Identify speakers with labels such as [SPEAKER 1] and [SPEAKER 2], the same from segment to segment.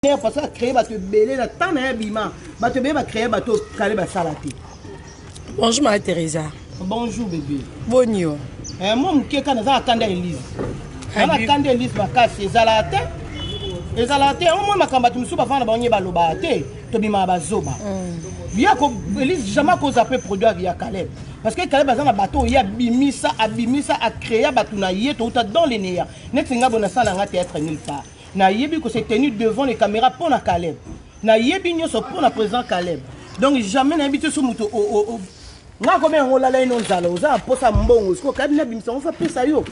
[SPEAKER 1] Parce que créer bateau belé la temps na bima bateau belé va créer bateau calé ba salati.
[SPEAKER 2] Bonjour Marie Teresa.
[SPEAKER 1] Bonjour bébé.
[SPEAKER 2] Bonjour.
[SPEAKER 1] Moi m'ke kana za kanda Elise. Kana kanda Elise makasi ezalate. Ezalate au moins makamba tu musuba fana banyi baloba te to bima bazoba. Bien ko Elise jamais ko zaper produit via Caleb. Parce que Caleb bazana bateau ya bimisa a créer bateau na yeto dans les néa. Net nga bona sana nga théâtre nulle part. Na yebi ko s'est tenu devant les caméras pour na Caleb. Na yebi nyoso pour na président Caleb. Donc jamais na habité sur moto nga comme on la ino nzala oza posa mbongo siko Caleb na bimisa on fa pesa yo.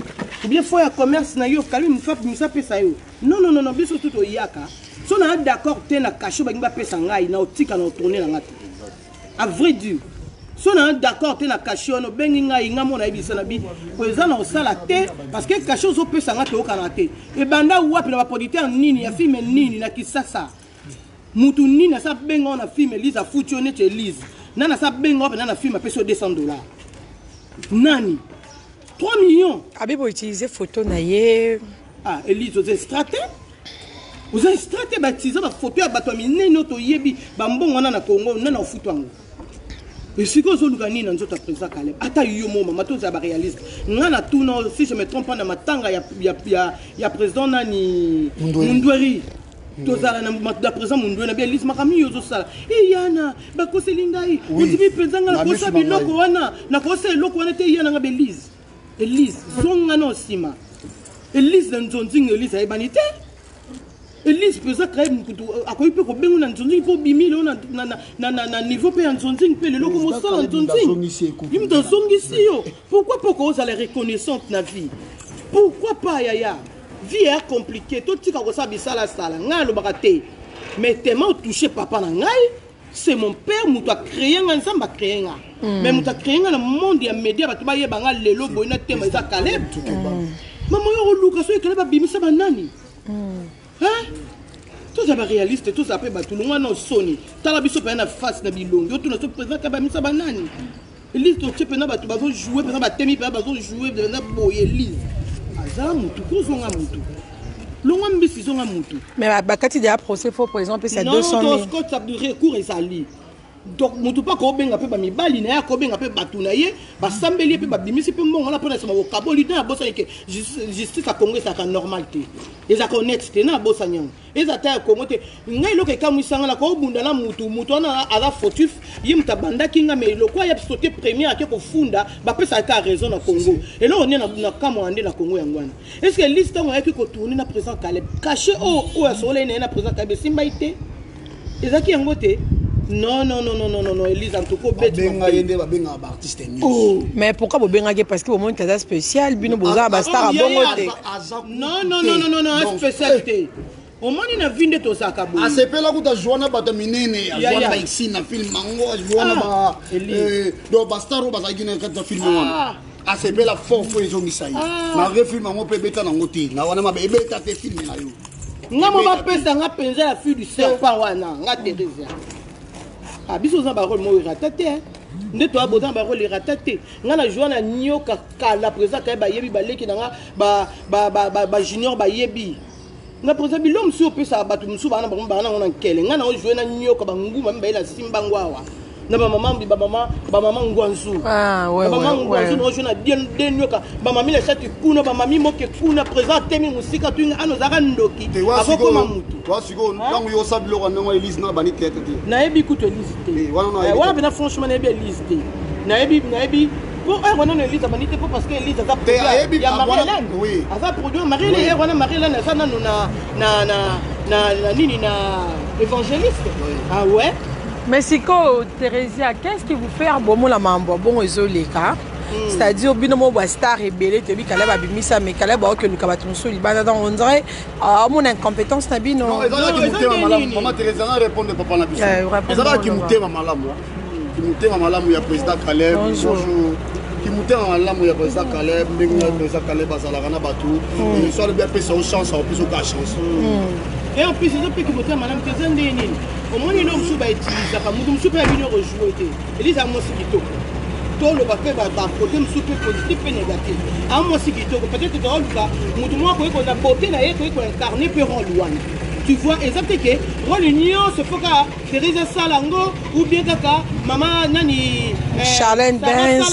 [SPEAKER 1] Ou bien faut ya commerce na yo Caleb me fa bimisa pesa yo. Non biso tout oyaka. So na d'accord te na cacho ba ngba pesa ngai na otika na tourner na ngati. À vrai dire si on est d'accord, tu es caché, no bengi ngai ngamona ibisa na bi. Président na osala te parce que caché zo pesa ngate o kanate. E banda wapi na producteur nini ya film nini na kisasa. Mutu nini na sa benga na film Elise futu ne te Elise. Nana sa benga na film peso $200. Nani 3 millions.
[SPEAKER 2] Abibo utiliser photo na ye.
[SPEAKER 1] Ah Elise aux straté. Vous avez straté baptisé ba photo ya bato minene to yebi ba mbongo na Congo na futu ango. Et si vous avez un président Caleb, réaliste. Si je me trompe pas, il y a président Nani Mundweri. La président Mundweri, il y a Makami Yozosala. Et Yana, Bakoselingai, vous dites Penzanga, Kosabi Lokoana, Nakose Lokoana, Yana Belise. Elise, Zongano Sima. Elise Nzonzing, Elise Ebanité. Elise pesa créer akoyi pe ko bengu na nzonzi po bimilo na niveau pe nzonzi pe le loko mosala nzonzi lim to songisi yo pourquoi pas ko za la reconnaissante na vie pourquoi pas yaya vie est compliquée to tika ko sa bisala sala ngalo bakate mais tellement touché papa na ngai c'est mon père muto a créé nga nzamba créé nga mais muto a créé nga le monde ya média batu ba yeba nga lelo boyina tema za Caleb maman yo luka so ekele ba bimisa banani hein? Tous les réalistes, tous les tout le monde sonné. T'as la biso na face na bilongo. Tout le président kabamisa banani. Elise to tchepe na batu bazo jouer, président batemi pa bazo jouer na boye Elise. Aza mutu ko zonga mutu. Longa mbisi zonga mutu.
[SPEAKER 2] Mais bakati déjà procès faux par exemple c'est 200 000.
[SPEAKER 1] Non, Scott ça de recours ezali. Donc mutu pa ko benga pe ba mibali na ya ko benga pe batu na ye, ba sambeli pe ba bimisi pe mbongo na pona sama ko kaboli na bosa yeke justice a Congo ça ka normalité. Les honnêteté na bosa nyang. Les attaques Congo te ngai loke kamusanga na ko bunda na mutu na ala fautif yimta banda kinga me lokwa ya sauter premier ake ko funda ba pesa ka raison na Congo. Et là on est na kamwande na Congo yangwana. Est-ce que liste on yaki ko tourner na président Caleb caché o ya sole na président Caleb simbaité. Ezaki yangote. Non, Elise, en tout cas,
[SPEAKER 2] mais pourquoi vous bengagez parce que vous montrez un spécial, bino boza bastar à bongote.
[SPEAKER 1] Non, spécialité. Au moins, il a vu de Tosaka.
[SPEAKER 3] Ah, c'est pas là où tu as joué à Bataminene, à jouer à ici, à film Mango, à jouer à Bastar ou Bazagine, à film. Ah, c'est pas la force pour les hommes ici. Ma refilm Mango peut être en côté. Na wana ma bébé ta te film na yo.
[SPEAKER 1] Nga mo ba pesa nga penza la fille du serpent wana, nga Teresa. Ah, biso za barol mo ratate. Nde to aboza barol ratate. Nga na joana nyoka kala président ka ba yebi ba leki nga ba junior ba yebi. Nga président bi l'homme sur pesa batu musu bana ba na ngona nkele. Nga na o joana nyoka ba nguma mba ila simba ngwawa. Na ba maman ngwanzu.
[SPEAKER 2] Ah ouais.
[SPEAKER 1] Ba maman ngwanzu no joana bien nyoka. Ba mami la chati kuna ba mami moke kuna président temi musika tu nga ano zaka ndoki. Avoko mamutu.
[SPEAKER 3] Toi sigo ntango yo sabilo kwa nngo Elise na bani tete te.
[SPEAKER 1] Na yebi kuto Elise te. Wana bena franchement na yebi Elise te. Na yebi pour wana na Elise bani te parce que Elise a produit ya Marie-Hélène. Oui. A produit Marie-Hélène wana Marie-Hélène ça na nini na évangéliste. Ah ouais.
[SPEAKER 2] Mais siko Teresia, qu'est-ce qui vous fait bon la mambo bon ezoleka? C'est-à-dire binomo ba star rebelle te bi Caleb abimisa mais Caleb ba que le kabaton so libana dans on dirait mon incompétence na bino.
[SPEAKER 3] Non, ezala ki mutema malamu. Maman Teresa na répondre papa na biso. Ezala ki mutema malamu. Ki mutema malamu ya président Caleb. Bonjour. Ki mutema malamu ya président Caleb, ndinga président Caleb azala na batu. Et soit bien pesa au chance au plus au cas chance.
[SPEAKER 1] Et en plus ils ont pris qui mutema malamu te zende nini. Au moins ils ont sous ba utiliser ka mutu sous pa bino rejouer te. Elise a mo sikito. Tout le côté super positif et négatif. À moi, si peut-être que tu as beauté, tu as incarné pour Tu vois, exactement que moi l'union se faut que Teresa Salango ou bien kaka maman nani
[SPEAKER 2] Charlène Benz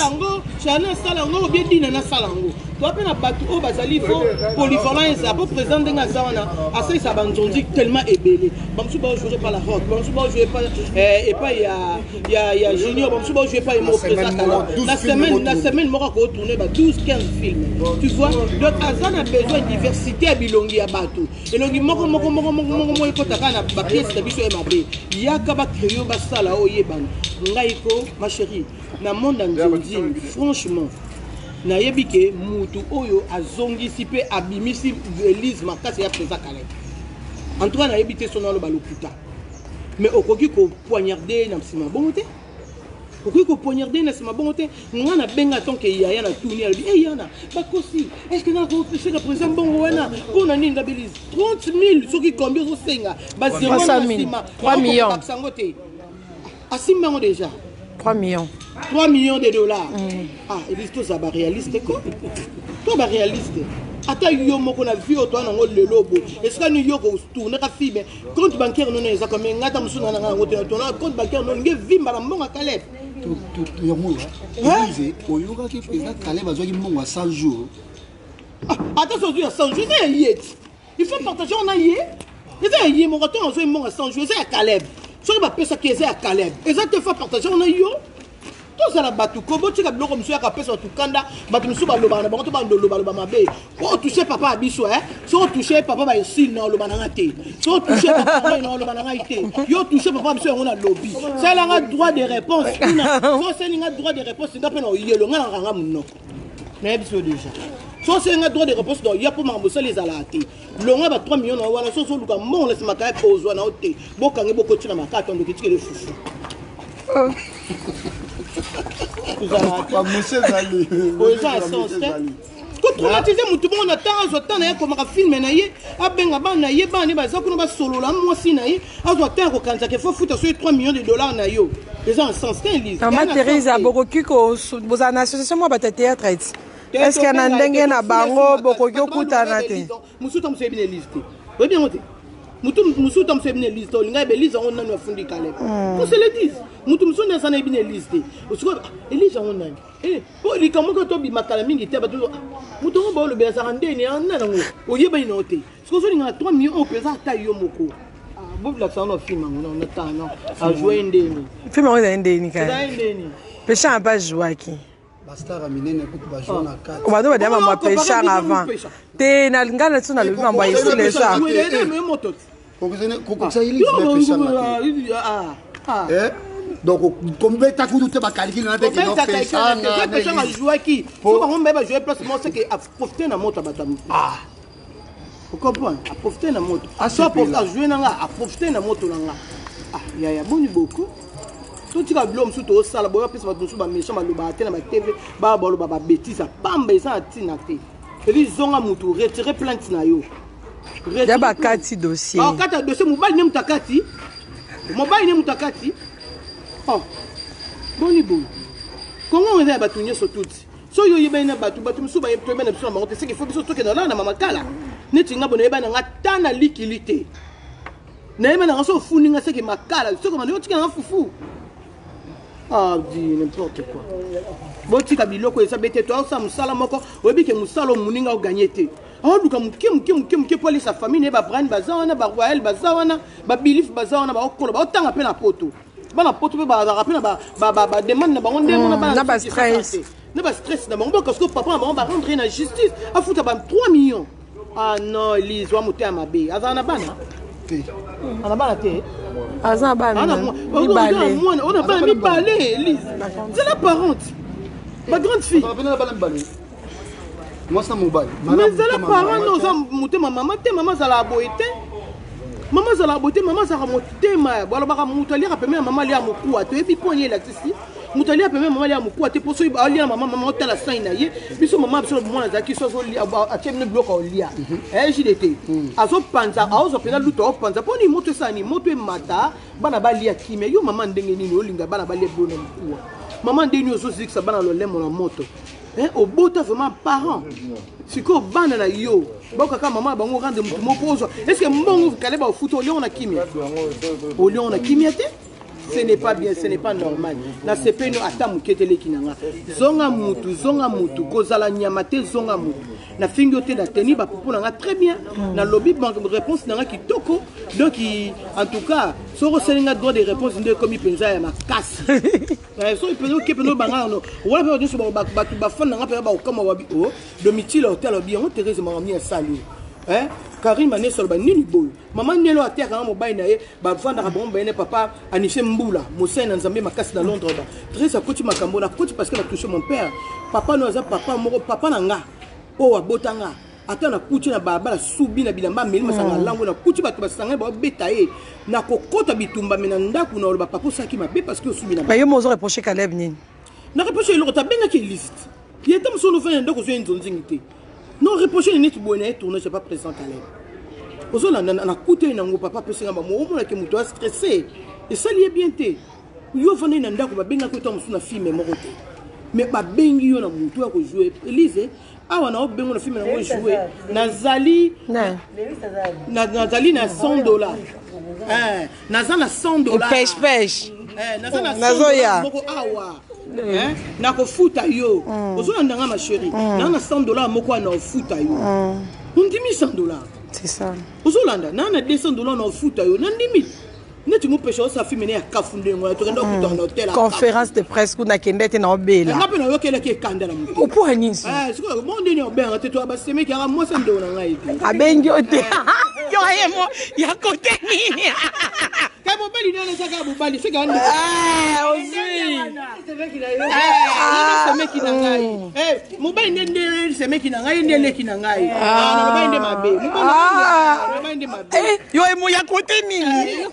[SPEAKER 1] Charlène Salango ou bien Dina Salango. Toi peine à battre au basali faut polyvalence à peu présent dans Zawana. À ça ça bandondi tellement ébélé. Bamsou ba jouer pas la rock, Bamsou ba jouer pas et pas il y a Junior, Bamsou ba jouer pas mo présent. La semaine moi ko tourner ba 12 15 films. Tu vois, donc Azana a besoin de diversité à bilongi ya bato. Et longi moko ekotaka na ba pièce de biso et mabe. Yaka ba créer ba sala oyebana. Ngaiko ma chérie, na monde nzondi franchement na yebike mutu oyo azongisi pe abimisi Elise makasi ya présent Caleb. En tout cas na yebite son lo balokuta. Mais okoki ko poignarder na sima bonté. Okoki ko poignarder na sima bonté. Ngana benga ton ke yaya na tourner ali. Eh yana, bakosi. Est-ce que na ko se ka présent bon wana? Ko na ninga Belize 30 000 soki combien so senga? Ba 3 millions. Asimba ngo déjà
[SPEAKER 2] 3 millions.
[SPEAKER 1] 3 millions de dollars. Ah, Elise, tout ça va réaliste quoi? Tout va réaliste. Ata yo moko na vie oto na ngo le lobo. Est-ce que nous yo ko tourner ka fibe? Compte bancaire non eza comme ngata musuna na ngo te to na compte bancaire non nge vimba na mbonga Caleb.
[SPEAKER 3] Tout yo mo. Elise, oyoka ki président Caleb azoki mbonga 100 jours.
[SPEAKER 1] Attention, il y a 100 jours, c'est yé. Il faut partager on a yé. C'est yé mon retour on zo mbonga 100 jours, c'est à Caleb. So ba pesa ki c'est à Caleb. Exactement faut partager on a yo. Tout ça la batu kobo tika bloko monsieur ka pesa tout kanda batu monsieur ba loba na bango to ba ndolo ba mabe. Oh toucher papa abiso so toucher papa ba ici na loba na ngate. So toucher papa na loba na ngate. Yo toucher papa monsieur on a lobby. C'est là droit de réponse. So c'est l'inga droit de réponse nga pe na yelo nga nga munoko. Na biso déjà. So c'est un droit de réponse donc il y a pour m'embosser les alati. Longa ba 3 millions na wala so so luka mon laisse ma ka ozwa na ote. Boka nge boko tina makata ndo kitike le fufu.
[SPEAKER 3] Monsieur Zali.
[SPEAKER 1] Ko traumatiser mutu bon na temps azotan na ko maka film na ye abenga bana ye bana ba zakuna ba solo la mwasi na ye azotan ko kanza ke faut futa sur 3 millions de dollars na yo. Les gens sens Elise.
[SPEAKER 2] Maman Teresa bokoki ko bozana association mo ba théâtre. Est-ce que na ndenge na bango bokoki okutana te?
[SPEAKER 1] Musuta msebi ne liste. Oui bien monté. Musuta msebi ne liste. Linga be liste on na fundi Caleb. Qu'on se le dise. Mutu msonda sana bi ne liste. Osiko Elise on na. Po li kamoko to bi makala mingi te ba to. Mutu ngo lo be sa ndeni na ngo. Oyeba ina ote. Siko so linga 3 millions on pesa ta yo moko. Bob la sana film on na ta non. A jouer ndeni.
[SPEAKER 2] Film on ndeni ka.
[SPEAKER 1] Ndeni.
[SPEAKER 2] Pécha pas jouer qui.
[SPEAKER 3] Bastara minene kutu ba jona 4.
[SPEAKER 2] On va devoir ma pécha avant. Te na ngala tsuna le mamba ici les ça.
[SPEAKER 3] Donc combien ta kutu te ba calculer na te que non pécha na
[SPEAKER 1] pécha na jouer qui. So on même jouer place moi c'est que a profiter na moto batam. Ah. Vous comprenez? A profiter na moto. A so pour jouer na nga a profiter na moto na nga. Ah, ya boni beaucoup. Tout ce qui a blâme sur tout ça, la boya pèse va tout ba méchant ba loba te na ba TV ba ba loba ba bêtise pamba ça tina te. Eli zonga mutu retirer plainte na yo.
[SPEAKER 2] Ya ba kati dossier.
[SPEAKER 1] Ah kata dossier mobile ne mutakati. Mobile ne mutakati. Oh. Boni bon. Comment on va batunye so tout. So yo yeba ina batu musuba yebto bena biso na bango te c'est qu'il faut biso toke na na mama kala. Netinga bona yeba na ngata na likilité. Na yeba na so funinga c'est que makala so comme on tika na fufu. Ah, dis n'importe quoi. Boti kabiloko esa bete toi ça musala moko oyebi ke musalo muninga o gagner. Ah duka muke pour sa famille ne ba brand bazawana ba royal bazawana ba bilif bazawana ba okola ba otanga pe na poto. Ba na poto pe ba rappeler ba demande na ba onde mona ba
[SPEAKER 2] na ba stress.
[SPEAKER 1] Na ba stress na bango parce que papa ba rendre na justice a fouta ba 3 millions. Ah non, Elise wa muté amabe. Azana bana. Ana bana te.
[SPEAKER 2] Azana bana.
[SPEAKER 1] On a pas mis balé, Elise. C'est la parente. Ma grande fille.
[SPEAKER 3] Moi ça mobile.
[SPEAKER 1] Mais c'est la parente nous a muté maman te maman ça la boité. Maman ça la boité, maman ça ramonté ma. Voilà ba muté ali rappeler maman li amoku ato et puis poigner là ici. Mutali apeme maman li amoku ate pour so ali maman otala saina ye. Biso maman biso mwana zaki so li atemne bloc au lia. JDT. Azo panza, azo pena luto au panza. Poni moto sani, moto e mata, bana bali ya kime. Yo maman ndenge nini olinga bana bali bono mkuwa. Maman ndeni ozo ziksa bana lo lemo na moto. au bota vraiment parent siko bana na yo bokaka mama bango rendre mutu moko ozwa est-ce que mbongo kaleba au foot au lion na kimia te ce n'est pas bien, ce n'est pas normal. Na CP no ata muketele kinanga. Zonga mutu kozala nyamate zonga mutu. Na fingo te da teni ba popo nanga très bien. Na lobby réponse nanga kitoko. Donc en tout cas, soro selinga droit de réponse ndé comme penza ya makasi. So ipezo ke peno banga no. Wala pe so ba fa nanga pe ba kama wabi o. Domitile hotel obi on Thérèse mamami salut. Hein? Karim ane solba nini boy. Maman nelo atia kanga mobile na ye ba vanda ka bomba ene papa aniche mbula. Mosai na nzambe makasi na Londres ba. Très akoti makambo na koti parce que na touché mon père. Papa no aza papa moko papa nanga. O abotanga. Ata na kuti na baba subi na bilamba meli masanga lango na kuti bato basanga ba beta ye. Na kokota bitumba mena ndaku na ba papa saki mabe parce que subi na.
[SPEAKER 2] Ba yo mozo reprocher Caleb nini.
[SPEAKER 1] Na reprocher le ta benga ki liste. Il était monsieur no fait ndako zo nzonzingité. Non, reprocher les nets bonnet, tourner, je pas présent à l'aide. Aux autres, on a coûté un papa, parce que mon qui m'a stressé. Et ça, il est bien té. Yo venez dans le coup, bien que tu as une fille, mais mon côté. Mais pas bien que tu as joué. Élise, ah, on a bien une fille, mais on a joué. Nazali, Nazali, na $100. Nazali, na $100.
[SPEAKER 2] Pêche.
[SPEAKER 1] Nazoya. Nako futa yo. Ozolanda ma chérie. Na $100 moko na futa yo. On dit $100.
[SPEAKER 2] C'est ça.
[SPEAKER 1] Ozolanda na $200 na futa yo. Na ndimi. Neti mo pêche sa fille mena ya kafunde ngo to kenda kuta na hotel.
[SPEAKER 2] Conférence de presse kuna kendete na obela.
[SPEAKER 1] Na pe na yo kele ke kanda na mutu.
[SPEAKER 2] Opo haninsi.
[SPEAKER 1] Siko mo ndeni obenga te to ba seme ki ara mo se ndo na ngai.
[SPEAKER 2] Abengi ote. Yo ayemo ya kote nini.
[SPEAKER 1] Ka mo bali na saka mo bali sika ndo.
[SPEAKER 2] Ozui.
[SPEAKER 1] Seme ki na ngai. Mo bali ndende seme ki na ngai ndele ki na ngai. Na mo bali ndende mabe. Mo bali ndende mabe.
[SPEAKER 2] Yo emo ya kote nini.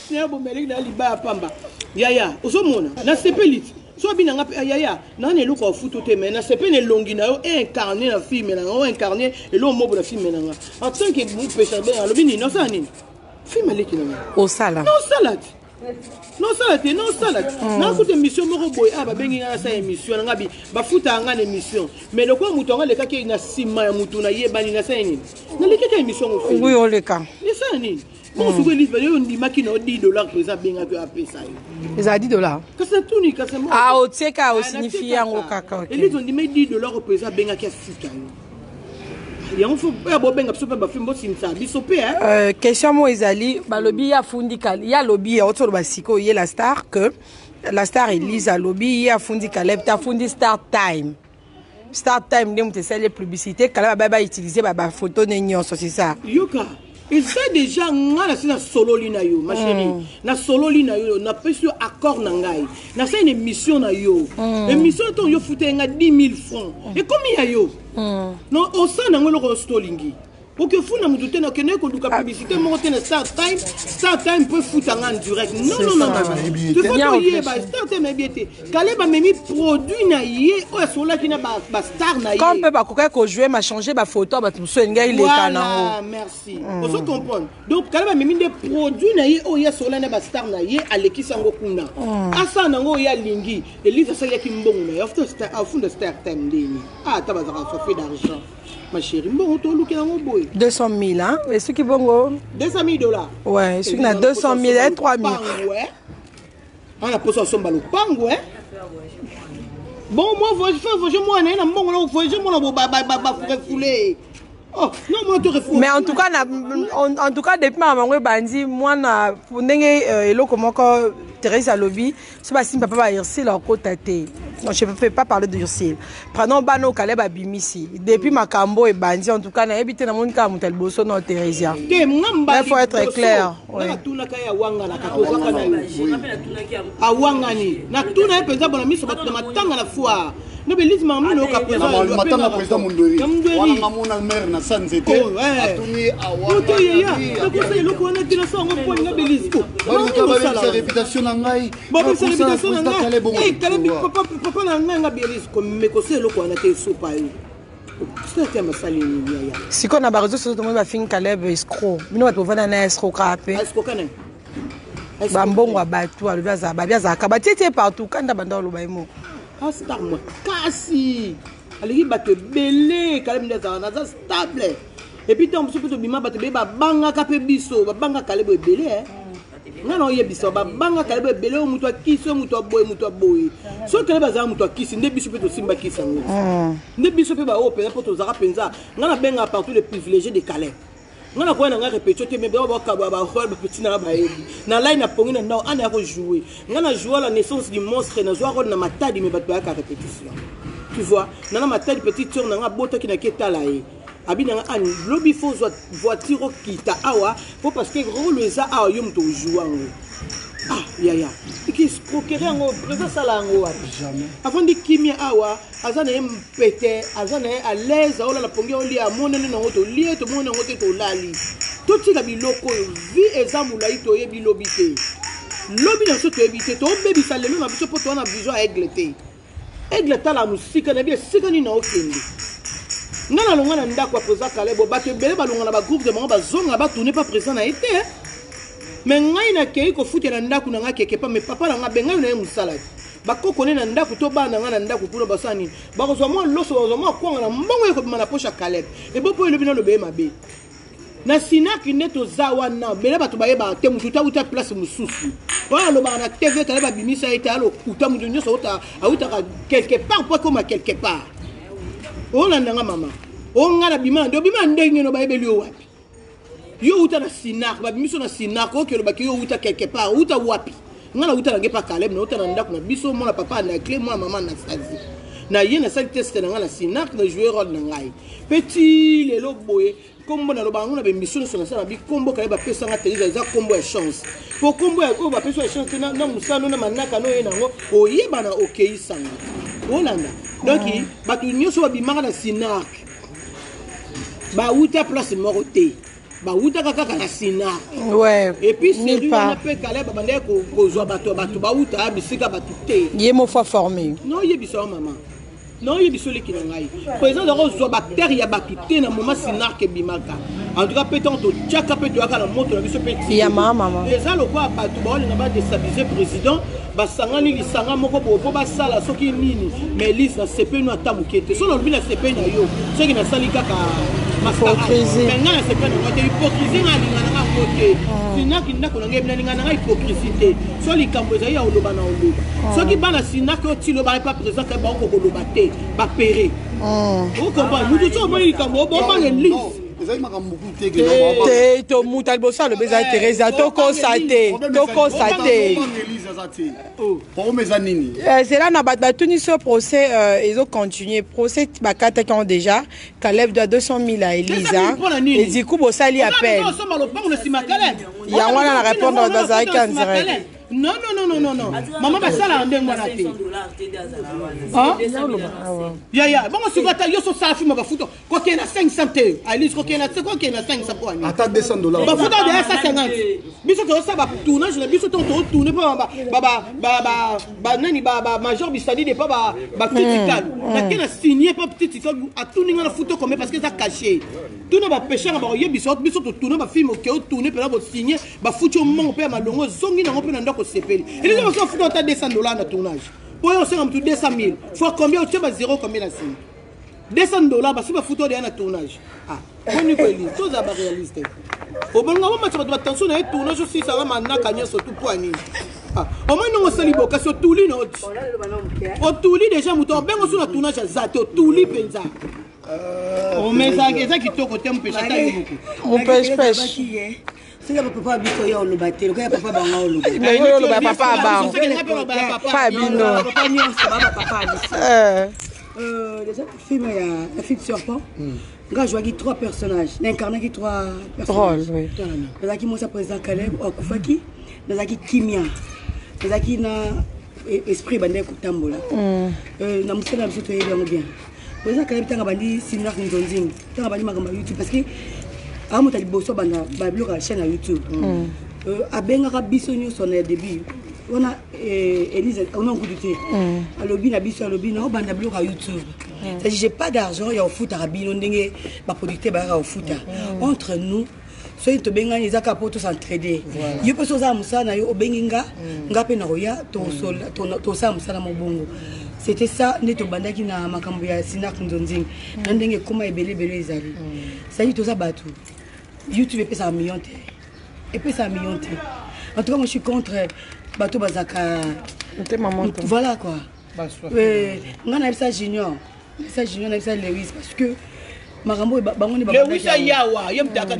[SPEAKER 1] Nya bo melik na liba pamba. Yaya, osomona na sepelite. So binanga yaya, na ne luko futu te mais na sepene longi na yo incarner na film na yo incarner et lo mobo na film na nga. En tant que vous pêcheur ben alobi ni no sa nini. Film leki na nga.
[SPEAKER 2] Au sala.
[SPEAKER 1] Non salade. Non salade. Na kuta émission moko boy aba bengi na sa émission nga bi ba futa nga na émission. Mais le quoi mutonga le kake na sima ya mutu na yebani na sa nini. Na le kake émission au film.
[SPEAKER 2] Oui, on le cas.
[SPEAKER 1] Et ça nini. Comment vous voulez dire on dit makina $10 pour ça benga que apé ça.
[SPEAKER 2] Ils a $10.
[SPEAKER 1] Que c'est tout ni que c'est moi.
[SPEAKER 2] Ah, au tieka au signifie en kaka.
[SPEAKER 1] Et ils ont dit mais $10 pour ça benga que futa. Il y a un faut pas benga so pas film boss ça bisopé hein.
[SPEAKER 2] Question mo ezali balobi ya fundi kal ya lobby ya otolo basiko ye la star que la star Elise a lobby ya fundi Caleb ta fundi Star Time ndem te sale publicité Caleb ba utiliser ba photo nenyoso c'est ça.
[SPEAKER 1] Yoka il sait déjà nga na solo lina yo ma chérie na solo lina yo na pesio accord na ngai na c'est une émission na yo émission to yo fouté nga 10 000 francs et combien yo non au sein na ngolo ko stolingi pour que fou na mutu na kene ko duka publicité mo ko tena Star Time peut foutre en direct non tu faut y ba Star Time bien té Caleb a memi produit na yé o sola ki na ba star na yé
[SPEAKER 2] comme peut ba ko ko jouer ma changer ba photo ba tout ngai le kanango
[SPEAKER 1] voilà merci on se comprendre donc Caleb a memi des produits na yé o ya sola na ba star na yé aleki sango kuna asa nango ya lingi Elise ça ya ki mbongo na after Star after Star Time ndeni tabazaka so fait d'argent. Ma chérie, bon, tu as un boy.
[SPEAKER 2] 200 000, hein? Et ceux qui vont.
[SPEAKER 1] $200 000.
[SPEAKER 2] Ouais, ceux qui ont 200 000 et 3 000.
[SPEAKER 1] On a posé son ballon. Pangoué. Bon, moi, oh, non, moi, tu refoules.
[SPEAKER 2] Mais en tout cas, depuis ma maman, bandi, moi, na, pour n'engue, elo, comment que Thérèse a lobby, c'est pas si papa va irser leur côté. Non, je ne peux pas parler de Ursil. Prenons Bano Caleb Abimisi. Depuis ma cambo et bandi, en tout cas, on a habité dans mon cas, mon bosso non Thérésia. Il faut être clair.
[SPEAKER 3] Non, mais l'isme m'a mis au président. Le président Mondori. On a mon mère na sans été. Atuni awa. Sa réputation ngai.
[SPEAKER 1] Bon, sa réputation ngai. Eh, Caleb papa na nga belis comme me ko se loko na te sopa yo. C'est un sali ni ya.
[SPEAKER 2] Si qu'on a ba réseaux sociaux tout le monde va fin Caleb escroc. Mino va trouver na escroc capé.
[SPEAKER 1] Escroc kanen.
[SPEAKER 2] Bambongo abatu alubaza babiaza kabatiete partout kanda banda lo baimo.
[SPEAKER 1] star makasi alingi bato ebele Caleb nde azalaka naza stable epuis ntango mosusu mpe tobima bato ebele babangaka mpe biso babangaka Caleb ebele nga na oyebisa babanga Caleb ebele oyo moto akisi oyo moto aboye soki Caleb azala moto akisi nde biso mpe tosimba kisi yango nde biso mpe baoyo mpenza mpo tozalaka mpenza nga nabengaka partout le privilégié de Caleb nga nakoya na nga répétio te me bakabwa barole bapeti nanga bayebi na lai na pongi na ndao ana ya kojoue nga na joue la naissance du monstre nazwa role na matadi me bato bayaka répétition tu vois nana matadi petite sœur nanga botaki na ketala ye abinanga ani lobi fo voiture okita awa po parce que role eza awa yo moto ojoue yango yaya ikiscroquerie yango présence sala yango wapi avant di kimia awa aza na ye mpete aza na ye à l'aise aolala pongi olia amonene nango tolie tomoni nango te tolali totika biloko oyo vi eza molai toyebi lobi te lobi na biso toyebi te tobebisa lelo na biso mpo towana vision ya aigle te aigle tala mosika na bi esika nini na okende nga nalonga na ndako ya président Caleb bato ebele balonga na bagroupe de bango bazonga batourne pas présent na ye te me ngai nakei kofutela ndako na nga keke pa me papa na nga be ngai na ye mosala bakoko ne na ndako to bana na nga na ndako mpona basala nini bakozwa mwa loso bakozwa mwa kwanga na mbongo ye kobima na poshe ya Caleb ebo mpo elobi nalobe ye mabe na sinaki nde toza wana bele bato bayebaka te motu tauta place mosusu wana alobaka na tv Caleb abimisa ye te alokuta motu nyonso autaka quelque part mpo akoma quelque part olandanga mama onga na bima nde obima ndenge no bayebeli yo wapi yo uta na sinak babimiso na sinak okelo baki yo uta quelque part uta wapi nga na uta na ngepa Caleb na uta na ndako na biso mona papa na clé mona mama na sazi na ye na sali test na nga na sinak na jouer rôle na ngai petit lelo boye kombo na lobango na bemission na sala bi kombo Caleb apesa nga teliza eza kombo ya chance po kombo ya ko bapesa ya chance na musano na manaka no ye nango oyeba na okeisanga olanda donc bato nyonso babimaka na sinak bauta place moko te bauta kaka na sinak et puis série wana mpe Caleb babandaki kozwa bato bauta bisika bato te
[SPEAKER 2] ye mo fois formé
[SPEAKER 1] non yebisa wa mama non yebiso leki na ngai président ozwa bactere ya bato te na moment sinak ebimaka en tout cas mpe ntango totiaka mpe toyaka na moto na biso mpe
[SPEAKER 2] ya mama
[SPEAKER 1] eza lokola bato baolinga badestabilize président basangani lisanga moko po basala soki nini mais lise na sepenu ata moke te so nalobi na sepenu na yo soki nasali kaka
[SPEAKER 2] hypocrisie
[SPEAKER 1] nga na sepenu nango te hypocrisie nga alingana ngo te sinaki ndako na ngai ebinalingana nga hypocrisie te so likambo ezali ya oloba na oloba soki bana sinaki oti lobaka pa président kai baoko koloba te bapere okomprendre mutu so omoni likambo obombange lise
[SPEAKER 2] te to muta liboso alobi eza Teresa tokosa te c'est là na bato batuni so procès ezocontinue procès bakataki yango déjà Caleb doit 200 000 à Elisa et du coup bosali appel yango wana na répondre bazalaki en direct
[SPEAKER 1] non maman basala ndenge wana te ya bongo sukata yo so sala filme bafuto koke na 500 te Alice koke na 500 kwa ni
[SPEAKER 3] ata $200
[SPEAKER 1] bafuto de 150 biso to sa ba tournage na biso to tourner ba nani ba major bisadi de pas ba critical na kena signer pas petit a tourner na photo comme parce que ça caché tout na ba pêcher ba yebiso biso to tourner ba film ke tourner pe na bo signer ba futo mon pe malongo zongi na pe na sepeli et les gens font autant $200 na tournage pour eux c'est comme tout 200 000 fois combien tu as zéro combien la signe $200 parce que ba photo de na tournage on est pas liste tout ça ba réaliste au bon moment tu vas attention na tournage aussi ça va maintenant gagner surtout poignet au moins non sali boka sur tout li no o tout li déjà muto ben on sur na tournage zato tout li penza on met ça qui to côté mon pêche
[SPEAKER 2] mon pêche
[SPEAKER 4] c'est le papa bito ya olobaté le papa banga olobaté
[SPEAKER 2] mais yo lo papa ba papa bino
[SPEAKER 4] papa ni on se va papa déjà film ya la fille serpent nga joué qui 3 personnages l'incarné qui 3 personnages
[SPEAKER 2] oui
[SPEAKER 4] dans qui moi ça président Caleb okufaki dans qui kimia dans qui na esprit bande kutambola na musala biso to yebi bien président Caleb tanga bandi sinna nzonzing tanga bandi makamba YouTube parce que amuta liboso banda babloka chaîne à YouTube abengaka biso nyonso na début wana Elise on a goûté alobi na biso alobi na banda bloka YouTube j'ai pas d'argent ya foot arabino ndenge ba producteur ba foot entre nous soki tobengani ezaka po tosentraider yo mpe soza mosala na yo obengi nga pe na koya tosala mosala mobongo c'était ça neto bandaki na makambo ya Sinak Nzonzing na ndenge koma ebele ezali ça dit toza batu YouTube epesa million te epesa million te en tout cas moi je suis contre bato bazaka voilà quoi ngana epesa junior na epesa Lewis parce que makambo bango ni
[SPEAKER 1] Lewis yawa yemtaka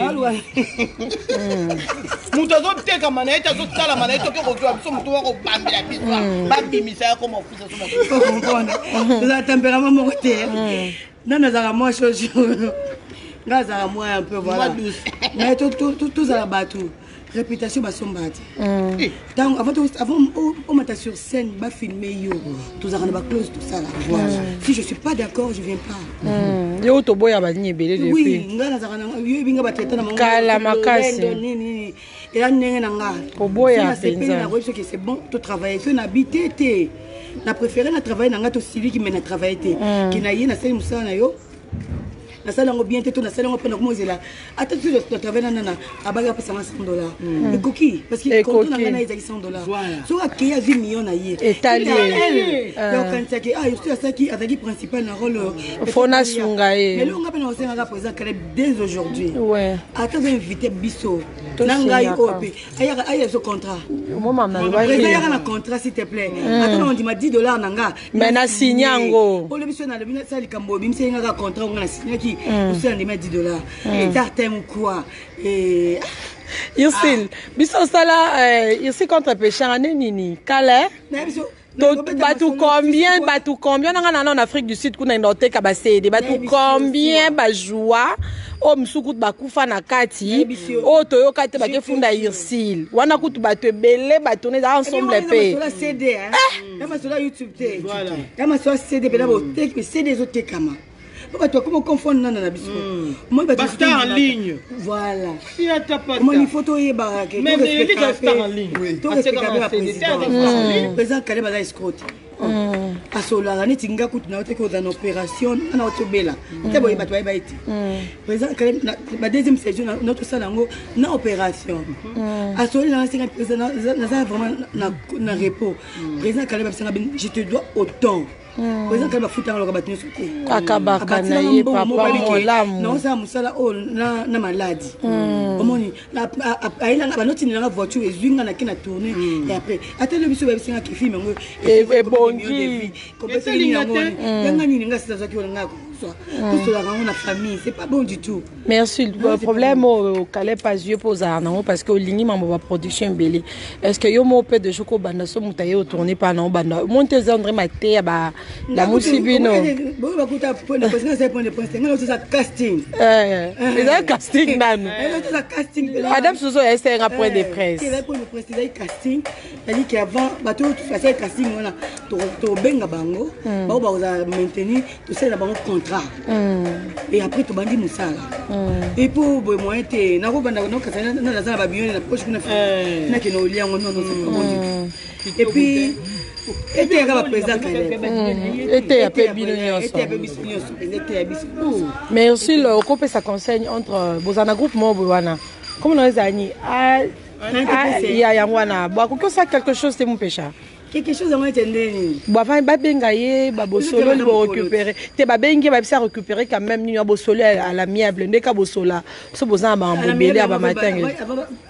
[SPEAKER 1] mutu azoteka manaete azotala manaete oke kozwa biso mutu wako bambela biso babimisa ya koma ofisa
[SPEAKER 4] soza tempérament moko te nana azaka mwa chose nga azaka mwa un peu voilà mais tozala bato réputation basomba te tant avant on m'a sur scène ba filmer yo tozala na ba close tout ça là si je suis pas d'accord je viens pas
[SPEAKER 2] yo to boya ba ni ebele depuis
[SPEAKER 4] oui nga nazaka na yo binga ba traiter na mongo
[SPEAKER 2] kala makasi
[SPEAKER 4] nini et là ndenge na nga
[SPEAKER 2] to boya penza
[SPEAKER 4] na que c'est bon to travailler que na habiter te na préférer na travailler na nga to Sylvie qui mène à travailler te qui na yé na sali musala na yo na sala ngo bien te to na sala ngo pena ko mozela ata tu de travailler na abaga pesa $100 et coquille parce que quand on a na ezaki $100 so aki ya 10 millions na yé
[SPEAKER 2] étalé
[SPEAKER 4] donc quand ça qui ah je suis ça qui azaki principal na rôle
[SPEAKER 2] fona sungae
[SPEAKER 4] mais là on pena osenga ka président Caleb dès aujourd'hui
[SPEAKER 2] ouais
[SPEAKER 4] ata va inviter biso nangai ope aya ce contrat
[SPEAKER 2] moi maman
[SPEAKER 4] président na contrat s'il te plaît ata on dit ma $10 nanga
[SPEAKER 2] mais na signer
[SPEAKER 4] pour le biso na le bina ça likambo bimse nga contrat on na signer qui aussi on met $10 et tartem quoi et
[SPEAKER 2] Yursil biso sala ici contre pécheur nini kala batu combien en Afrique du Sud kuna ndote ka basede batu combien ba joie o msuku bakufa na kati o toyoka te bakefunda Yursil wana kutu batu ebele batu ne ensemble pe
[SPEAKER 4] sur la CD hein sur la YouTube te voilà sur la CD pe d'abord te CD zo te kama pourquoi toi comment confondre nana na biso moi ba
[SPEAKER 1] star en ligne
[SPEAKER 4] voilà
[SPEAKER 1] il y a ta pas
[SPEAKER 4] moi il photo y ba que
[SPEAKER 1] mais il est star en ligne
[SPEAKER 4] tout président Caleb a escroqué asola ni tinga kutu na oteko dans opération na otobela te boye bato ba iti président Caleb ba deuxième saison notre salango na opération asola na singa président na ça vraiment na repos président Caleb je te dois autant président Caleb futa ngalo ka batini sote
[SPEAKER 2] akabaka na ye papa molamu
[SPEAKER 4] non ça musala o na maladie omoni aila ba noti na voiture ezinga na kina tourner et après atele biso ba singa ki film ngo
[SPEAKER 2] e bongi
[SPEAKER 4] la famille c'est pas bon du tout
[SPEAKER 2] merci le problème au Caleb pas yeux pose non parce que lingi mambo production belé est-ce que yo mo pe de joko banda so mutaye au tourner pas non banda monter André Maté ba la musibino
[SPEAKER 4] bon ba kuta point de pression c'est point de pression ngalo ça casting
[SPEAKER 2] c'est casting nanu
[SPEAKER 4] ça casting
[SPEAKER 2] Adam Soso c'est un point de presse
[SPEAKER 4] c'est point de presse c'est casting c'est-à-dire qu'avant bateau tout faisait casting on a to benga bango ba ba maintenir tout ça là bango contrat et après to bandi musala et pour moyen te na ko banda no kasana na za ba bion na poche kuna na ke no liango non c'est pas bon du tout et puis était à président Caleb
[SPEAKER 2] était à Pébino mais aussi le couple ça conseille entre bozana groupe mo bwana comme on les ani ya yangwana ba ko ça quelque chose c'est mon péché
[SPEAKER 4] quelque chose à moi entendez
[SPEAKER 2] ba fa ba benga ye ba bosolo li bo récupérer te ba benga ba bisa récupérer quand même ni bosolo à l'amiable ndeka bosola so bozana ba mbobele ba matin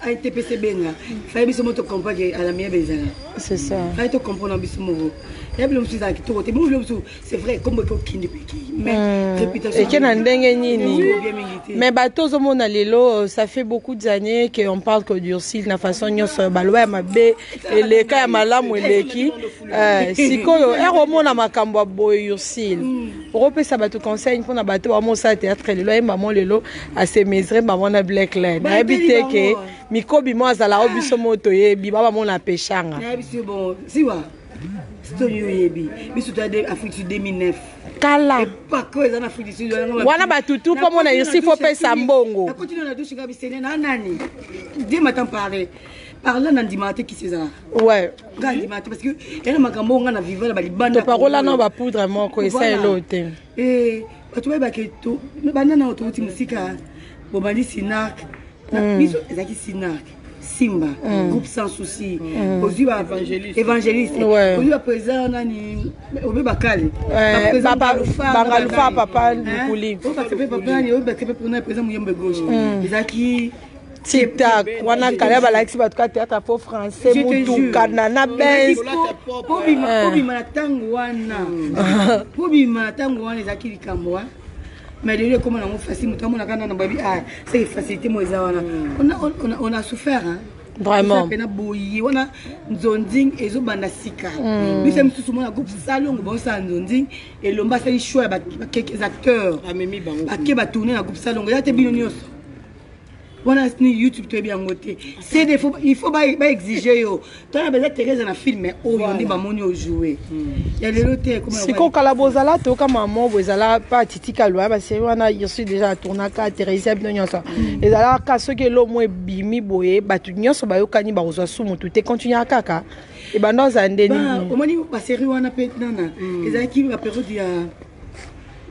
[SPEAKER 4] a TPC benga fa biso moto comprendre à l'amiable ezala
[SPEAKER 2] c'est ça
[SPEAKER 4] fa to comprendre biso mo c'est vrai comme mais réputation
[SPEAKER 2] et qu'il a ndenge nini mais bateau zo mona lelo ça fait beaucoup d'années qu'on parle que Yursil na façon nyonso balwa mabe eleka ya malamu eleki sikoyo eromona makambo boy Yursil opesa bato conseil mpona bato wa mosa théâtre lelo e maman lelo a se mesre maman na black line na habité ke mikobi mo azala obiso moto yebi baba mona pechanga
[SPEAKER 4] na biso bon siwa Stoyoyebi, biso to Afrique 2009.
[SPEAKER 2] Kala.
[SPEAKER 4] Pas que en Afrique du Sud.
[SPEAKER 2] Wana batutu po mona Yursil faut pesa mbongo.
[SPEAKER 4] Na continue na douche ngabi sene na nani. Dis m'attends parler. Parler dans Dimanté qui c'est ça.
[SPEAKER 2] Ouais.
[SPEAKER 4] Dimanté parce que elle makambo nga na vivre ba libanda.
[SPEAKER 2] To parola na ba poudre moko esa elote.
[SPEAKER 4] Batu ba ke to bana na otuti musika. Bobandi Sinak. Biso ezaki Sinak. Simba groupe sans souci ozwi évangéliste ozwi baprésident nani obe bakale
[SPEAKER 2] bangalufa papa lukuli
[SPEAKER 4] obakepe papa ni obakepe pona président muyembe gauche ezaki
[SPEAKER 2] tic-tac wana kale balakisi bato ka théâtre po français mutuka na bes
[SPEAKER 4] pobima na ntango wana ezalaki likambo wa mais lelo ekoma nango facile moto amonaka na babi c'est facilité mo eza wana on a souffert
[SPEAKER 2] vraiment
[SPEAKER 4] pena boyi wana nzonding ezobanda sika biso misusu mona groupe salongo baosala nzonding elomba asali choix ya bakeke acteurs bake batourne na groupe salongo eza te bino nyonso wana ni YouTube to bien ngote c'est des faut il faut ba exiger yo to na beza Teresa na film oyo ndi ba moni o jouer ya lelo te comment
[SPEAKER 2] siko kala bozala to kama maman bozala pas titika loa ba c'est wana je suis déjà tourna ka Teresa bino nyonso ezala ka soki lo mo bimi boye batu nyonso ba yokani ba ozwa sumu tout te continuer kaka e bando za ndeni
[SPEAKER 4] omoni ba série wana pe nana ezala ki ba période ya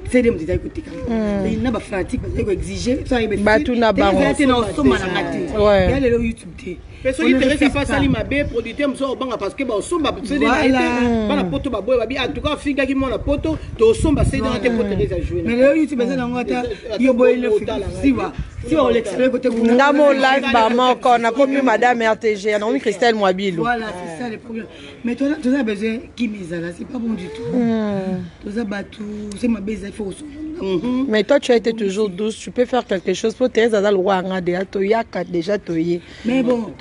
[SPEAKER 4] c'est des petits écoutes il n'a pas fanatique parce que exiger ça il
[SPEAKER 2] batu na bango
[SPEAKER 4] il y a le YouTube té
[SPEAKER 1] parce que Teresa pas sali mabe producteur mso banga parce que ba somba c'est des bana poto ba boy ba bi en tout cas figa ki mona poto to somba c'est dans te poto Teresa jouer
[SPEAKER 4] mais le YouTube ça na ngata yo boy le siwa si on l'extérieur côté
[SPEAKER 2] ngamo live ba moko na komi madame RTG na omi Christelle Mwabilo
[SPEAKER 4] voilà c'est ça le problème mais toi tu as besoin qui mise là c'est pas bon du tout toi batu c'est ma base il faut
[SPEAKER 2] mais toi tu as été toujours douce tu peux faire quelque chose pour Teresa za lwa ngade atoyaka déjà toyé
[SPEAKER 4] mais bon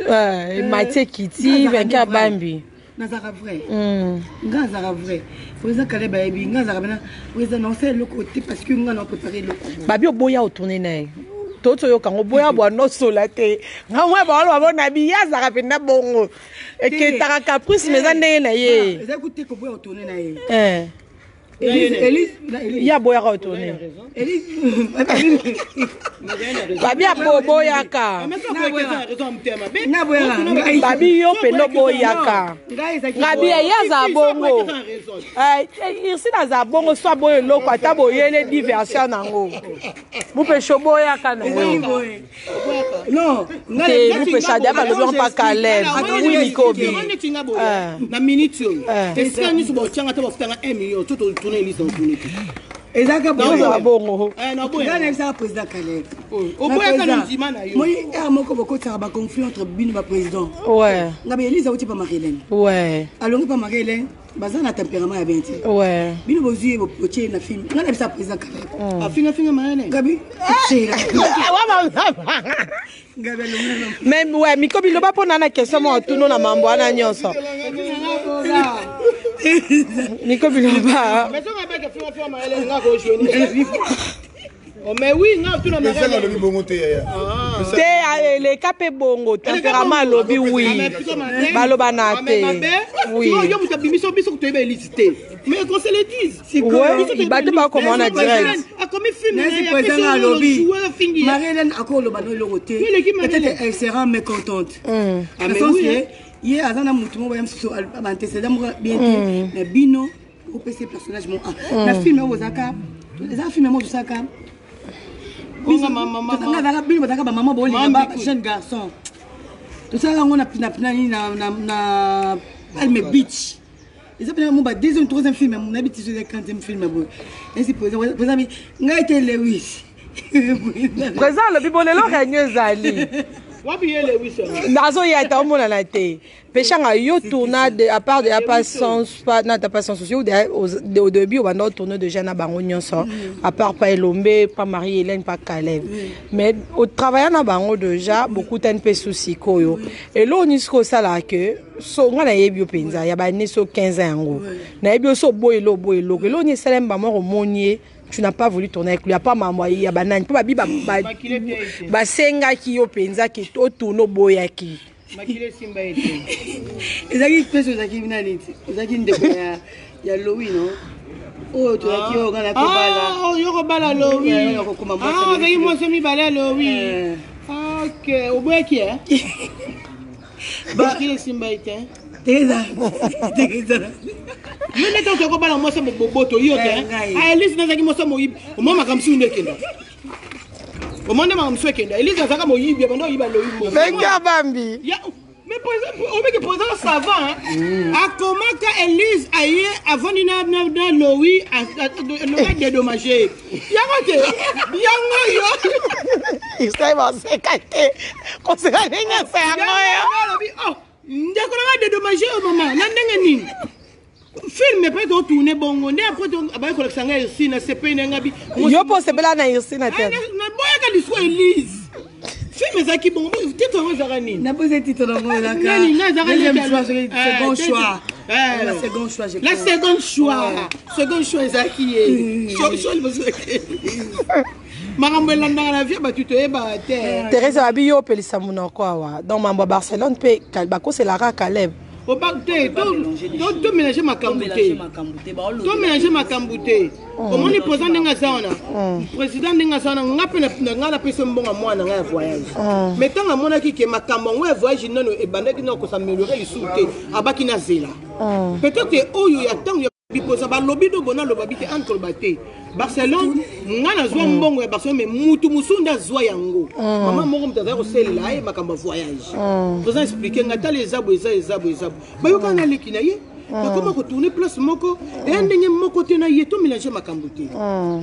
[SPEAKER 2] Mathieu Kiti venka Bambi
[SPEAKER 4] nazara vrai ngazara vrai président Kaleba ebi ngazara bana président non c'est le côté parce que ngana préparer le
[SPEAKER 2] babi oboya otourner nae toto yo kango boya bwa no solate ngamwe ba lo bona biya zaka penda bongo eke taka caprice meza ndenge na ye
[SPEAKER 4] eza kuti ko boya otourner nae
[SPEAKER 2] Elise ya boya retourner babi aboyaka babi yo peno boyaka ngabi ya za bongo ici na za bongo so boye loko ata boyele diversion nango mupe shoboyaka na
[SPEAKER 4] non
[SPEAKER 2] te mupe shadi ba lo pas Caleb oui Kobi
[SPEAKER 1] na minute yo est-ce que nous bo tianga to bafutanga 1 million tout tourner liste en tourner
[SPEAKER 4] ezaka
[SPEAKER 2] bongo
[SPEAKER 4] na boya na ça président Caleb
[SPEAKER 1] oboya kana ndima na yo
[SPEAKER 4] moi moko boko tsara ba conflit entre bino ba président
[SPEAKER 2] ouais
[SPEAKER 4] ngabe Elisa uti pa Marie-Hélène
[SPEAKER 2] ouais
[SPEAKER 4] alongi pa Marie-Hélène baza na tempérament ya benti
[SPEAKER 2] ouais
[SPEAKER 4] bino bozi botie na film ngana bisa président Caleb
[SPEAKER 1] afinga Marie-Hélène
[SPEAKER 4] ngabi tsela
[SPEAKER 2] mais ouais mikobi loba pona na question mo tuno na mambo ana nyonso mikobi loba
[SPEAKER 1] mais on va pas que finga Marie-Hélène nga ko jouer mais oui nga tu na Marie-Hélène
[SPEAKER 3] le bongo te
[SPEAKER 2] te le capé bongo tempérament lobby oui baloba na te oui
[SPEAKER 1] yo muta bimiso biso ko toyeba élicité mais qu'on se le dise
[SPEAKER 2] c'est quoi il bat pas comme on a direct
[SPEAKER 1] a comme film
[SPEAKER 4] mais président à lobby Marie-Hélène akolo bano le côté peut-être elle sera mécontente mais oui hier azana mutu mo bayam so antecédent mo bien mais bino au PC personnage mo na film o zaka les films mo zaka
[SPEAKER 1] Bonga maman
[SPEAKER 4] nga bino bataka ba maman boli ba jeune garçon tout ça on a pinapinani na Palme Beach ils appellent mon ba deuxième troisième film mon habitude c'est le 15e film bo ainsi vous avez nga été Lewis
[SPEAKER 2] présent le bibolelo règne zali nazo ya ta omona na te pechanga yo tourna à part de pas sens pas na ta pas sens sociaux au début on va tourner de Jeanne bango nyonso à part pas Elombe pas Marie-Hélène pas Caleb mais au travail na bango déjà beaucoup tan pe souci koyo et là on isko sala que so ngana yebio penza ya ba ne so 15 ans na yebio so boyelo que là on est selem ba mo monier tu n'as pas voulu tourner avec lui, il n'y a pas maman, il y a banane, pas babi, ba senga ki yo penza ki to tourno boya ki.
[SPEAKER 1] Makile simba ete.
[SPEAKER 4] Ezaki peso ezaki binani, ezaki ndeko ya Louis non. Oh tu as qui au gana ko bala.
[SPEAKER 1] Ah, yo ko bala Louis. Ah, veille moi semi bala Louis. OK, au boya ki hein. Makile simba ete.
[SPEAKER 4] Teresa.
[SPEAKER 1] Yo ne to ko bala moi se boboto yo te. Ah, Elise na zaki moi se mo yib. Mo makamsi ndekenda. Au moins, je suis Elise, ça va me dire,
[SPEAKER 2] Venga Bambi.
[SPEAKER 1] Mais pour exemple, ça va. À comment Elise aille avant de Louis à dédommager.
[SPEAKER 2] Il s'est passé caté. Qu'on se gagne à faire.
[SPEAKER 1] Oh, dédommager au moment. Film peut tourner bon on est après ba ko sanga ici na CP ngabi
[SPEAKER 2] yo pose bela na ici na tête
[SPEAKER 1] na boya ka disco Elise film zaki bon titre on zarani
[SPEAKER 4] na pose titre dans moi là second choix la seconde choix
[SPEAKER 1] zaki Marambela na la vie ba tu te ba terre
[SPEAKER 2] Thérèse Abiyo pelisa munoko wa dans mambo Barcelone pe Kalbako c'est la Caleb.
[SPEAKER 1] Au bac de mélanger ma cambouté. To mélanger ma cambouté. Au moins le président d'Engazana. Président d'Engazana, on a la personne bon à moi dans un voyage. Mais tant à mon avis que ma cambon ouais voyage non et bandaki non que s'améliorer il souté à Bakina Zela. Peut-être que oh il y a tant because ba lobby do bona lobabi te entre baté. Barcelone ngana zwa mbongo ya Barcelone mais mutu musunda zwa yango mama moko mutaza ko sela e makamba voyage vous expliquer ngata les abou ba yoka na lekina ye comment ko tourner place moko et ndenge moko te na ye to mélanger makambo te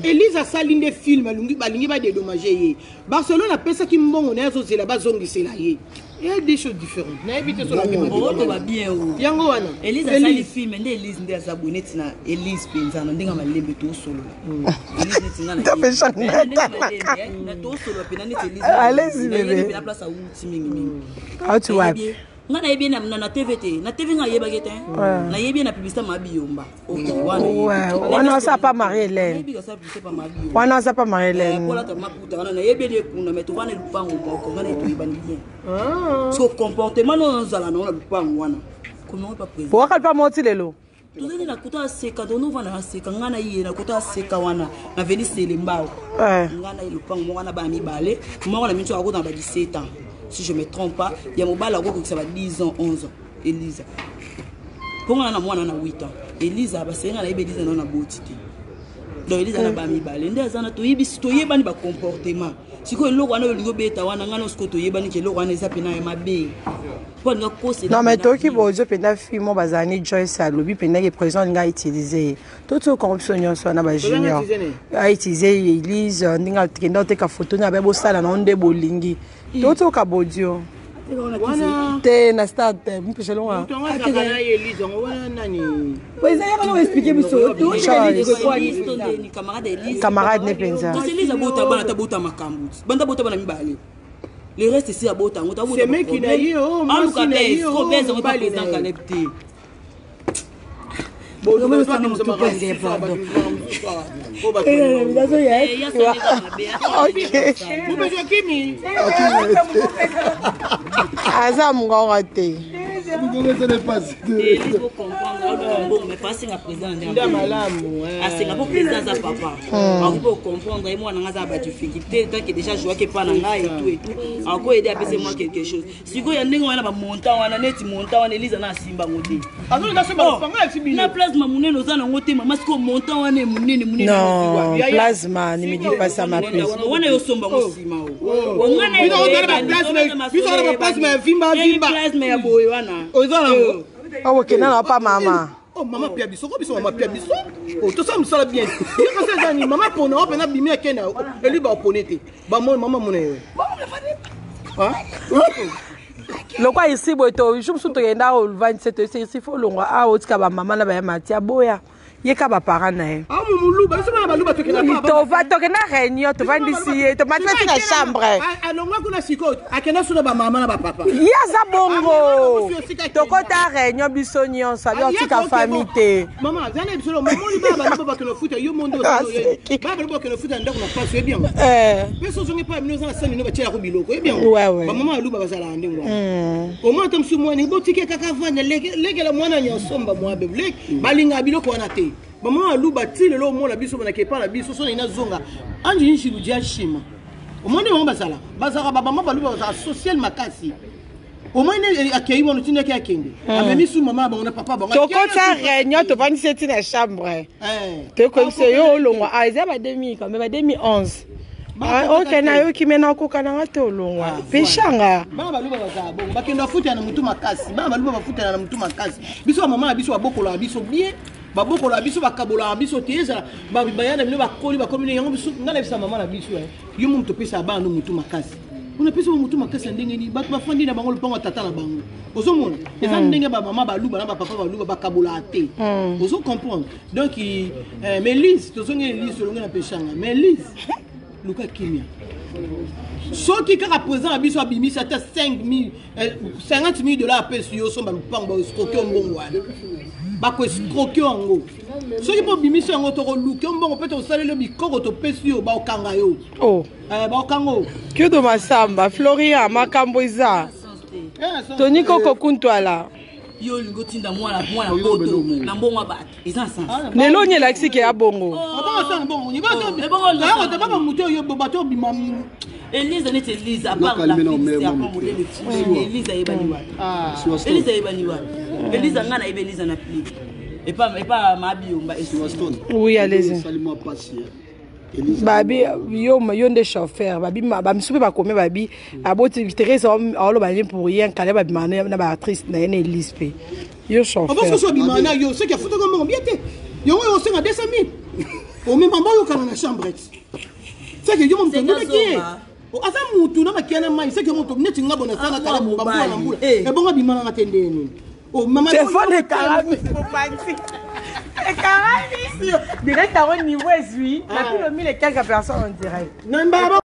[SPEAKER 1] Elisa salinde film alungi balingi ba dédommager ye Barcelone a pesa ki mbongo na zo zela ba zongisela ye. Il y a des choses différentes. Na habité sur la même.
[SPEAKER 4] Oh, to va bien ou.
[SPEAKER 1] Yango wana.
[SPEAKER 4] Elisa sali film ende Elise ndi azabone tina Elise penza no ndinga malembe to solo. Elise tina na.
[SPEAKER 2] Tape changa.
[SPEAKER 4] Na to solo pena ni Elise.
[SPEAKER 2] Allez-y bébé.
[SPEAKER 4] Na place a uti mingi.
[SPEAKER 2] How to wipe.
[SPEAKER 4] Nga na yebi na TVT. Na TV nga yeba gete. Na yebi na publicité ma biyomba. OK, wana.
[SPEAKER 2] Ouais, on n'a pas Marie-Hélène.
[SPEAKER 4] Yebi ka sa publicité pa ma biyomba.
[SPEAKER 2] On n'a pas Marie-Hélène.
[SPEAKER 4] Pour la ta maputa na yebi de kuna mais to wana lupango ko ngana to yebani bien. So comportement non zala na lupango wana. Comment pas présent.
[SPEAKER 2] Pourquoi pas monter les lots?
[SPEAKER 4] Tout ça na kuta seka dono vana seka ngana yé na kuta seka wana na veni selembao. Ngana lupango wana ba mi balé. Moi na mincho akota ba 17 ans. Si je ne me trompe pas, il y a mon bal que ça va 10 ans, 11 ans. Elisa. Pour moi, on a 8 ans. Elisa, c'est un bébé qui a une beauté. Donc, Elisa n'a pas mis balle. Il y a un comportement. Si vous avez un bébé, vous avez un bébé.
[SPEAKER 2] Non, mais toi qui veux dire que moi bazani Joyce a lobby pendant que président n'a utilisé toute cette corruption sur na junior a utilisé Elise ndinga kenda te ka photo na bebo sala na onde bolingi toto ka bodio te na start mpeshe longa
[SPEAKER 1] Elise wana nani
[SPEAKER 4] pois aí ela não expliquer biso tu
[SPEAKER 2] camarade ne penza
[SPEAKER 4] Elise bota bana ta bota makambu banda bota bana mibale. Le reste ici à Bota, on t'a vu.
[SPEAKER 1] C'est mec qui n'a eu, oh, moi qui n'a eu,
[SPEAKER 4] oh, on va président Caleb.
[SPEAKER 1] Bon, nous allons nous marier. Vous besoin qui mi?
[SPEAKER 2] Azam ngorate.
[SPEAKER 3] Vous ne pas
[SPEAKER 4] il faut comprendre bon mais passer à président
[SPEAKER 1] Ndamalamu
[SPEAKER 4] à Singapour président za papa on peut comprendre et moi nga za ba difficulté tant que déjà jouer que pas na nga et tout encore aider à passer moi quelque chose si ko ya ndenge wana ba montant wana neti montant wana Elisa na simba ngoti
[SPEAKER 1] alors na simba panga fibili
[SPEAKER 4] na plasma munene za na ngoti mama siko montant wana munene
[SPEAKER 2] non plasma ne me dis pas ça ma plus
[SPEAKER 4] wana yo somba ngosima o ngana
[SPEAKER 1] yo plasma vimba
[SPEAKER 4] plasma ya boy wana
[SPEAKER 2] oh kena na pas maman
[SPEAKER 1] oh maman pia biso ko biso maman pia biso oh tout ça me sala bien parce que ça ni maman pona o pena bimia kena eli ba ponete ba maman mona hein
[SPEAKER 2] lokwa ici boto je me suis toyenda au 27 c'est faut longa a otika ba maman na ba matia boya yeka ba parents na ye
[SPEAKER 1] ah mumulu ba sima ba luba tokena pa
[SPEAKER 2] to va tokena réunion to va ndisi to matla na chambre
[SPEAKER 1] alongwa kuna siko akena suna ba mama na ba papa
[SPEAKER 2] ya za bongo to kota réunion biso nyonso ali otika famille te
[SPEAKER 1] maman zana biso maman li ba ba ke no futa yo mondo ba ba ke no futa ndako na passe bien peso zongi pa mino zana sani no ba tshela ko biloko bien ba mama luba ba zala ndengwa au moins tam sumo ni botike kaka vanya leke la mwana nyosomba mwa bebele balinga biloko wana te maman aluba tile lo mona biso bana ke para biso so ina zonga anje nshi ludia shima o monde mo basala bazaka baba mama baluba za social makasi o moins akei wono tineke akende amemi su mama ba ona papa ba
[SPEAKER 2] to kota réunion to vandi seti na chambre to ko se yo longo a eza ba 2000 quand même ba 2011 ok nayoki me nakokananga te olongwa peshanga
[SPEAKER 1] bana baluba bazala bongo bakenda bafutana na mutu makasi bana baluba bafutana na mutu makasi biso bamama na biso babokola biso bien babokola biso bakabola biso te ezala bayana bino bakoli bakomi yango biso nga na bisa mama na biso yo mu topesa bana mutu makasi unapesa mutu makasi ndenge ni bato bafandi na bango lupango tata na bango ozomona eza ndenge ba mama baluba na ba papa baluba bakabola te ozo comprendre donc mais Lise tozongi Lise longa na peshanga mais Lise luka kimia soki kaka présent biso abimisi ata 50,000 dollars pesi yo somba lupango ba escroquer mbongo wana bako escroquer yango soki po bimisi yango to luka mbongo peut osalele bikoko to pesi yo ba okanga yo ba okango
[SPEAKER 2] kyodo masamba Floria makambo eza Tony Koko Kuntwala
[SPEAKER 4] yo lingotinda mwana poto na mbongo bato eza sens
[SPEAKER 2] lelo nyelakisi ke ya bongo
[SPEAKER 1] abanga sana bongo ni bato te baba muto yo bato bimami
[SPEAKER 4] Elise nete Elise à part la fille à part modèle Elise ayebani wa Elise ayebani wa Elise ngana ibe Elise na pli et pas mabiomba et
[SPEAKER 3] Waston
[SPEAKER 2] oui allez-y
[SPEAKER 3] salement patient
[SPEAKER 2] babi yo nde chauffeur babi bamisupe bakome babi aboti Thérèse aloba ni pour rien kale babi mana na ba actrice na ene Elise pe yo chauffeur
[SPEAKER 1] parce que so bimana yo c'est que photo comme bien te yo yo senga 200,000 au même moment yo kana na chambre c'est que yo mon tondo qui asa mutu na makiana mai c'est que mon tondo neti ngabona sana kala mbambula na mbula e bonga bimana ngatende ni oh maman
[SPEAKER 2] téléphone karami popanti karami direct à un niveau est lui depuis le 1000 et quelques personnes en direct